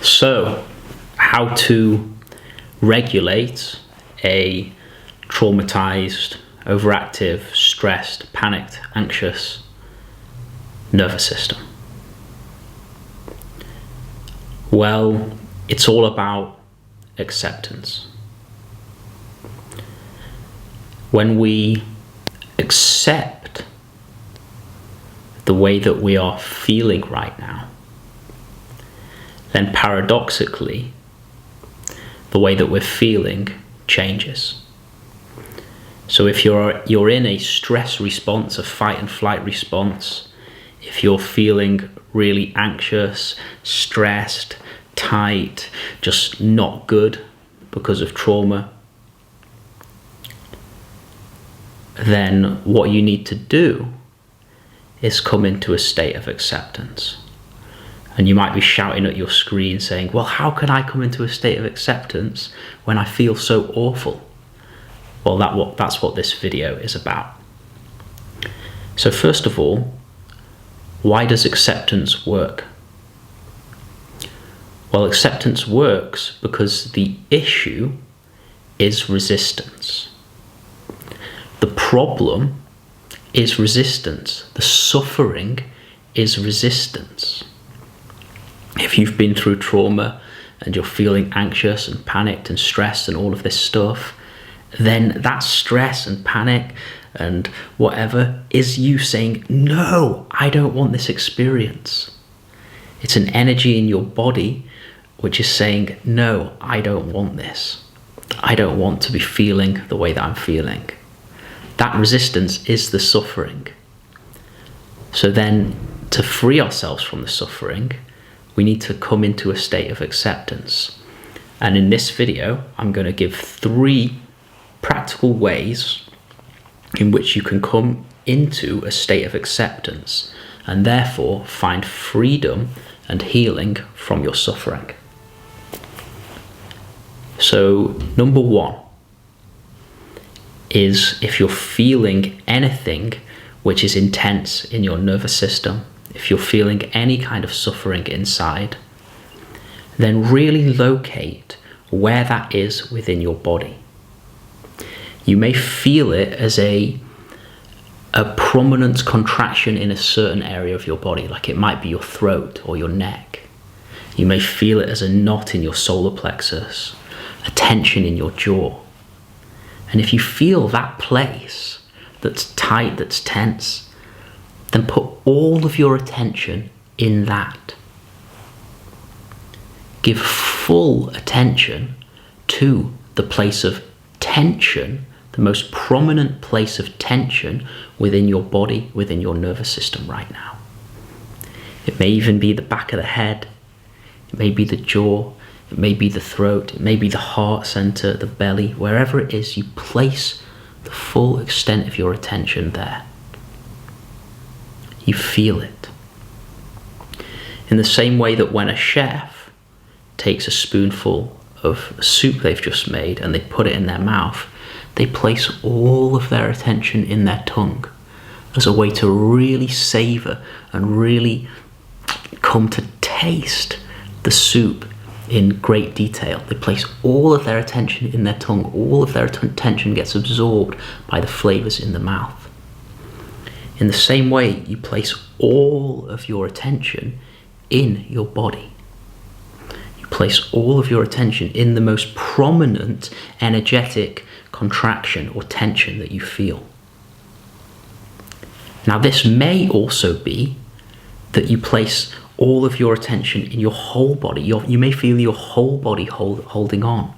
So, how to regulate a traumatized, overactive, stressed, panicked, anxious nervous system? Well, it's all about acceptance. When we accept the way that we are feeling right now, then paradoxically, the way that we're feeling changes. So if you're in a stress response, a fight and flight response, if you're feeling really anxious, stressed, tight, just not good because of trauma, then what you need to do is come into a state of acceptance. And you might be shouting at your screen saying, well, how can I come into a state of acceptance when I feel so awful? Well, that's what this video is about. So first of all, why does acceptance work? Well, acceptance works because the issue is resistance. The problem is resistance. The suffering is resistance. If you've been through trauma and you're feeling anxious and panicked and stressed and all of this stuff, then that stress and panic and whatever is you saying, no, I don't want this experience. It's an energy in your body which is saying, no, I don't want this. I don't want to be feeling the way that I'm feeling. That resistance is the suffering. So then, to free ourselves from the suffering, we need to come into a state of acceptance. And in this video, I'm going to give 3 practical ways in which you can come into a state of acceptance and therefore find freedom and healing from your suffering. So, number 1 is if you're feeling anything which is intense in your nervous system, if you're feeling any kind of suffering inside, then really locate where that is within your body. You may feel it as a prominent contraction in a certain area of your body, like it might be your throat or your neck. You may feel it as a knot in your solar plexus, a tension in your jaw. And if you feel that place that's tight, that's tense, then put all of your attention in that. Give full attention to the place of tension, the most prominent place of tension within your body, within your nervous system right now. It may even be the back of the head, it may be the jaw, it may be the throat, it may be the heart center, the belly, wherever it is, you place the full extent of your attention there. You feel it. In the same way that when a chef takes a spoonful of soup they've just made and they put it in their mouth, they place all of their attention in their tongue as a way to really savor and really come to taste the soup in great detail. They place all of their attention in their tongue. All of their attention gets absorbed by the flavors in the mouth. In the same way, you place all of your attention in your body. You place all of your attention in the most prominent energetic contraction or tension that you feel. Now, this may also be that you place all of your attention in your whole body. You may feel your whole body holding on,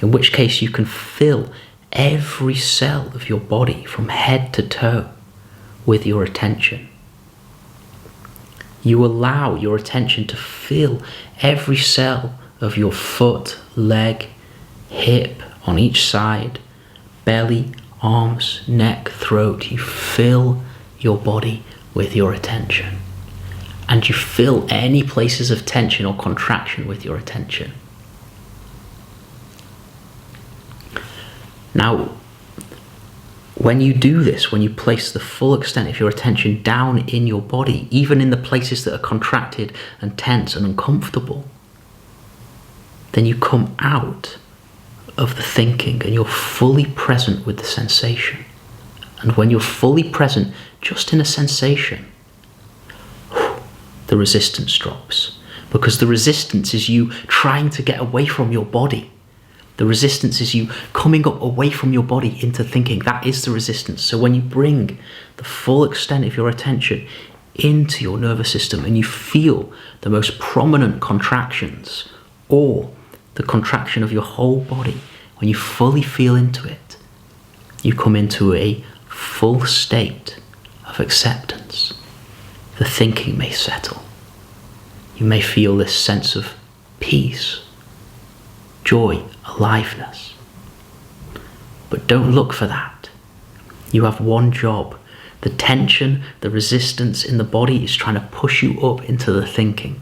in which case you can fill every cell of your body from head to toe with your attention. You allow your attention to fill every cell of your foot, leg, hip, on each side, belly, arms, neck, throat. You fill your body with your attention. And you fill any places of tension or contraction with your attention. Now, when you do this, when you place the full extent of your attention down in your body, even in the places that are contracted and tense and uncomfortable, then you come out of the thinking and you're fully present with the sensation. And when you're fully present just in a sensation, the resistance drops. Because the resistance is you trying to get away from your body. The resistance is you coming up away from your body into thinking. That is the resistance. So when you bring the full extent of your attention into your nervous system and you feel the most prominent contractions or the contraction of your whole body, when you fully feel into it, you come into a full state of acceptance. The thinking may settle. You may feel this sense of peace, joy, aliveness. But don't look for that. You have one job. The tension, the resistance in the body is trying to push you up into the thinking.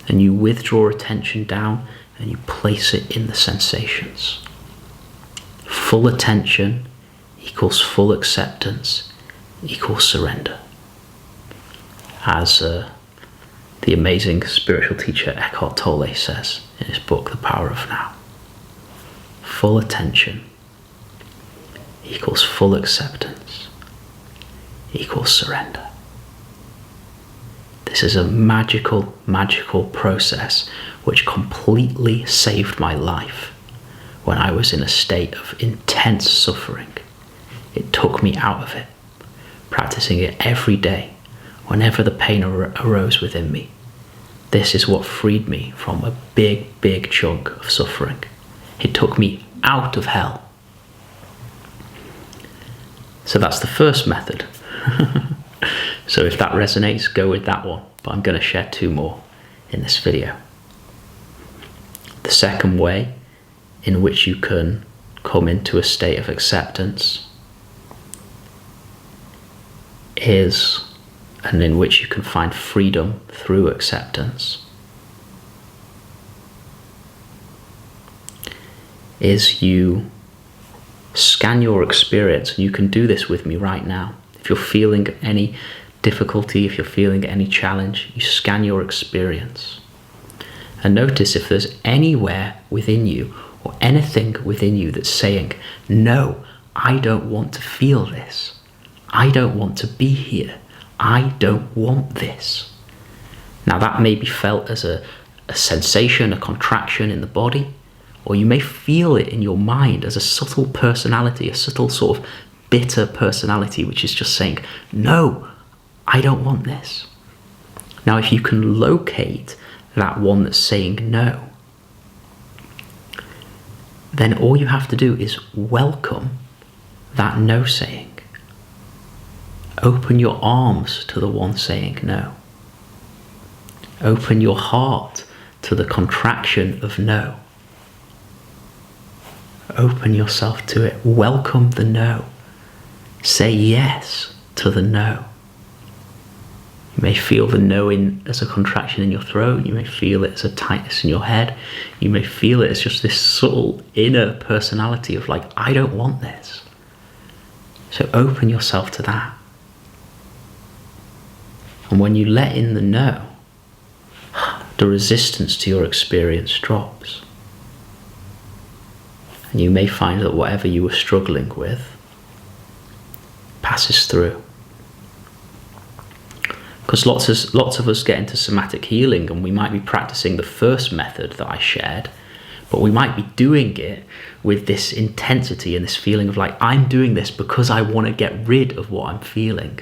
And you withdraw attention down and you place it in the sensations. Full attention equals full acceptance equals surrender. As the amazing spiritual teacher Eckhart Tolle says in his book, The Power of Now. Full attention equals full acceptance equals surrender. This is a magical, magical process which completely saved my life when I was in a state of intense suffering. It took me out of it, practicing it every day whenever the pain arose within me. This is what freed me from a big, big chunk of suffering. It took me out of hell. So that's the first method. So if that resonates, go with that one. But I'm going to share two more in this video. The second way in which you can come into a state of acceptance is, and in which you can find freedom through acceptance, is you scan your experience. And you can do this with me right now. If you're feeling any difficulty, if you're feeling any challenge, you scan your experience. And notice if there's anywhere within you or anything within you that's saying, no, I don't want to feel this. I don't want to be here. I don't want this. Now that may be felt as a sensation, a contraction in the body, or you may feel it in your mind as a subtle personality, a subtle sort of bitter personality, which is just saying, no, I don't want this. Now, if you can locate that one that's saying no, then all you have to do is welcome that no saying. Open your arms to the one saying no. Open your heart to the contraction of no. Open yourself to it. Welcome the no. Say yes to the no. You may feel the no as a contraction in your throat. You may feel it as a tightness in your head. You may feel it as just this subtle inner personality of like, I don't want this. So open yourself to that. And when you let in the no, the resistance to your experience drops. And you may find that whatever you were struggling with passes through. Because lots of us get into somatic healing and we might be practicing the first method that I shared, but we might be doing it with this intensity and this feeling of like, I'm doing this because I want to get rid of what I'm feeling.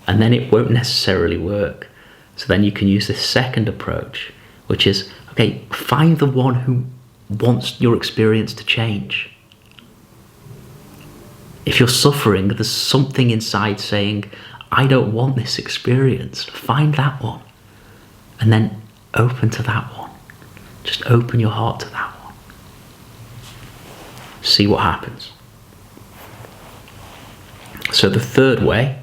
And then it won't necessarily work. So then you can use this second approach, which is, okay, find the one who wants your experience to change. If you're suffering, there's something inside saying, I don't want this experience. Find that one. And then open to that one. Just open your heart to that one. See what happens. So the third way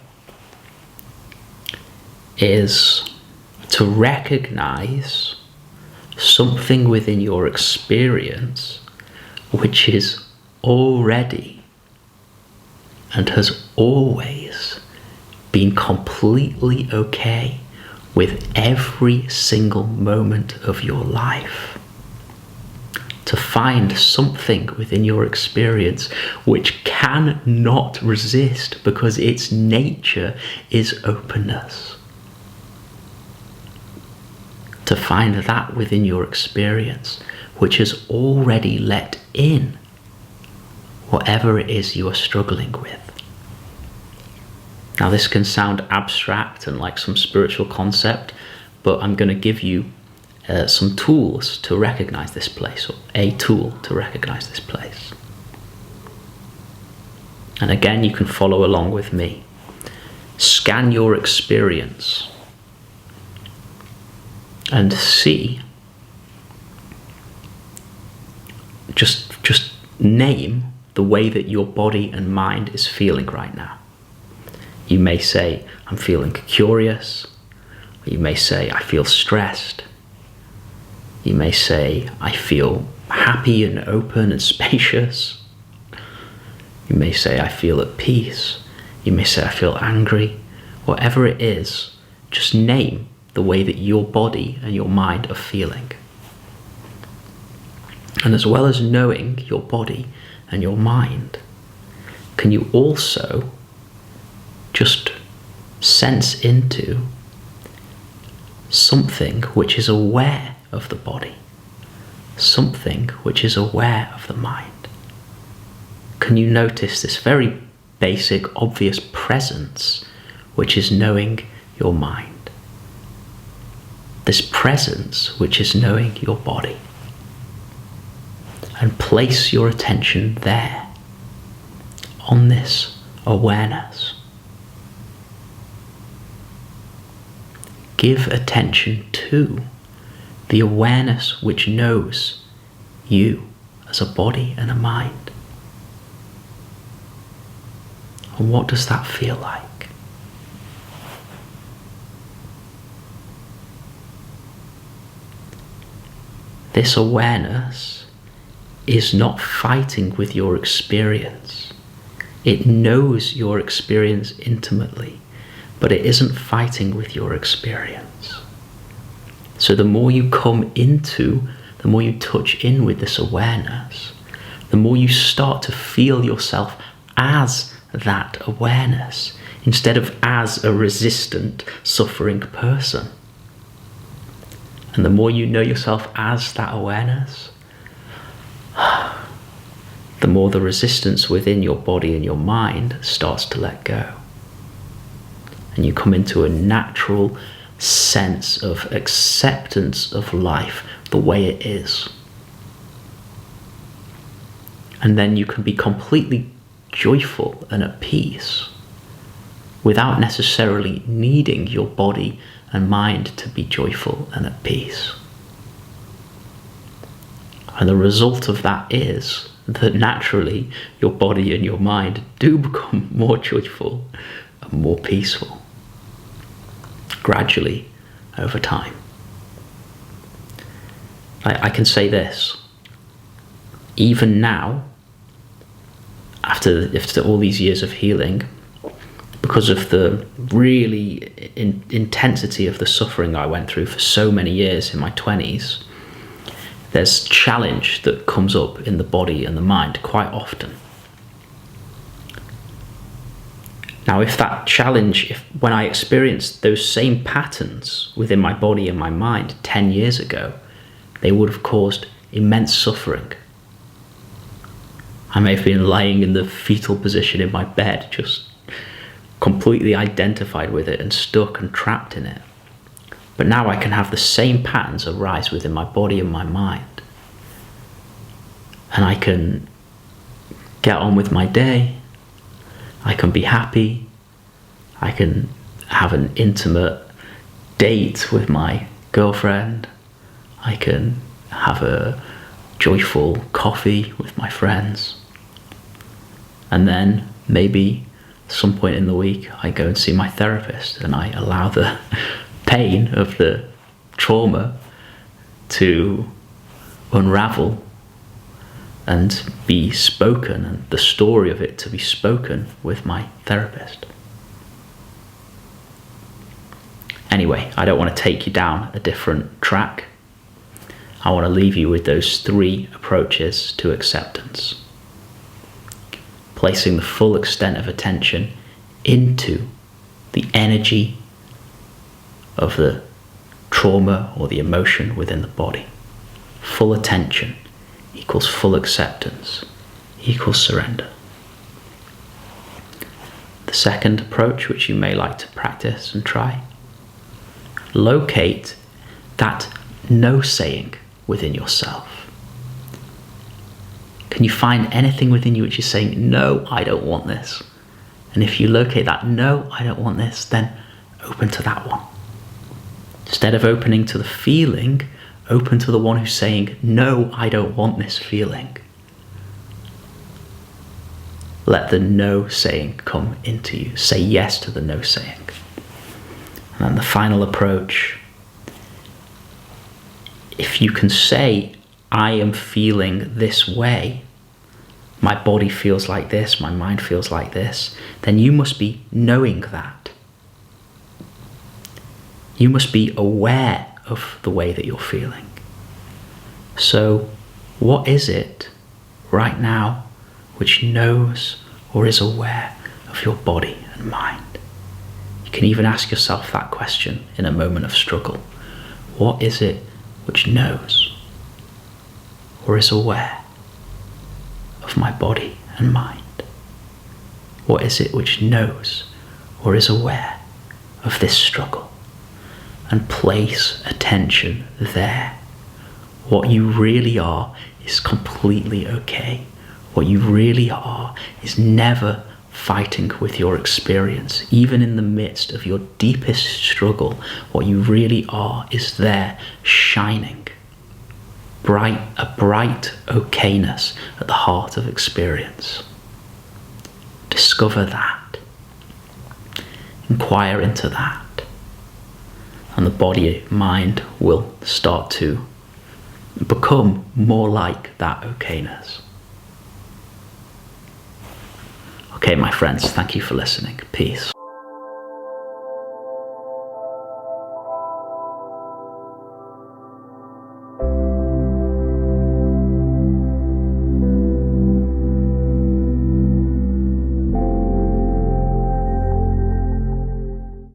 is to recognize something within your experience which is already and has always been completely okay with every single moment of your life. to find something within your experience which cannot resist because its nature is openness. To find that within your experience which has already let in whatever it is you are struggling with. Now this can sound abstract and like some spiritual concept, but I'm going to give you some tools to recognize this place, or a tool to recognize this place. And again, you can follow along with me. Scan your experience and see, just name the way that your body and mind is feeling right now. You may say, I'm feeling curious. You may say, I feel stressed. You may say, I feel happy and open and spacious. You may say, I feel at peace. You may say, I feel angry. Whatever it is, just name the way that your body and your mind are feeling. And as well as knowing your body and your mind, can you also just sense into something which is aware of the body, something which is aware of the mind? Can you notice this very basic, obvious presence which is knowing your mind? This presence which is knowing your body? And place your attention there, on this awareness. Give attention to the awareness which knows you as a body and a mind. And what does that feel like? This awareness is not fighting with your experience. It knows your experience intimately, but it isn't fighting with your experience. So the more you come into, the more you touch in with this awareness, the more you start to feel yourself as that awareness, instead of as a resistant, suffering person. And the more you know yourself as that awareness, the more the resistance within your body and your mind starts to let go. And you come into a natural sense of acceptance of life the way it is. And then you can be completely joyful and at peace without necessarily needing your body and mind to be joyful and at peace. And the result of that is that naturally your body and your mind do become more joyful and more peaceful, gradually over time. I can say this, even now, after all these years of healing, because of the really intensity of the suffering I went through for so many years in my 20s, there's challenge that comes up in the body and the mind quite often. Now, if that challenge, when I experienced those same patterns within my body and my mind 10 years ago, they would have caused immense suffering. I may have been lying in the fetal position in my bed, just completely identified with it and stuck and trapped in it. But now I can have the same patterns arise within my body and my mind. And I can get on with my day. I can be happy. I can have an intimate date with my girlfriend. I can have a joyful coffee with my friends. And then maybe some point in the week I go and see my therapist and I allow the pain of the trauma to unravel and be spoken, and the story of it to be spoken with my therapist. Anyway, I don't want to take you down a different track. I want to leave you with those 3 approaches to acceptance. Placing the full extent of attention into the energy of the trauma or the emotion within the body. Full attention equals full acceptance equals surrender. The second approach, which you may like to practice and try, locate that no saying within yourself. Can you find anything within you which is saying, no, I don't want this? And if you locate that, no, I don't want this, then open to that one. Instead of opening to the feeling, open to the one who's saying, no, I don't want this feeling. Let the no saying come into you. Say yes to the no saying. And then the final approach, if you can say, I am feeling this way, my body feels like this, my mind feels like this, then you must be knowing that. You must be aware of the way that you're feeling. So, what is it right now which knows or is aware of your body and mind? You can even ask yourself that question in a moment of struggle. What is it which knows or is aware of my body and mind? What is it which knows or is aware of this struggle? And place attention there. What you really are is completely okay. What you really are is never fighting with your experience. Even in the midst of your deepest struggle, what you really are is there, shining. A bright okayness at the heart of experience. Discover that. Inquire into that. And the body, mind will start to become more like that okayness. Okay, my friends, thank you for listening. Peace.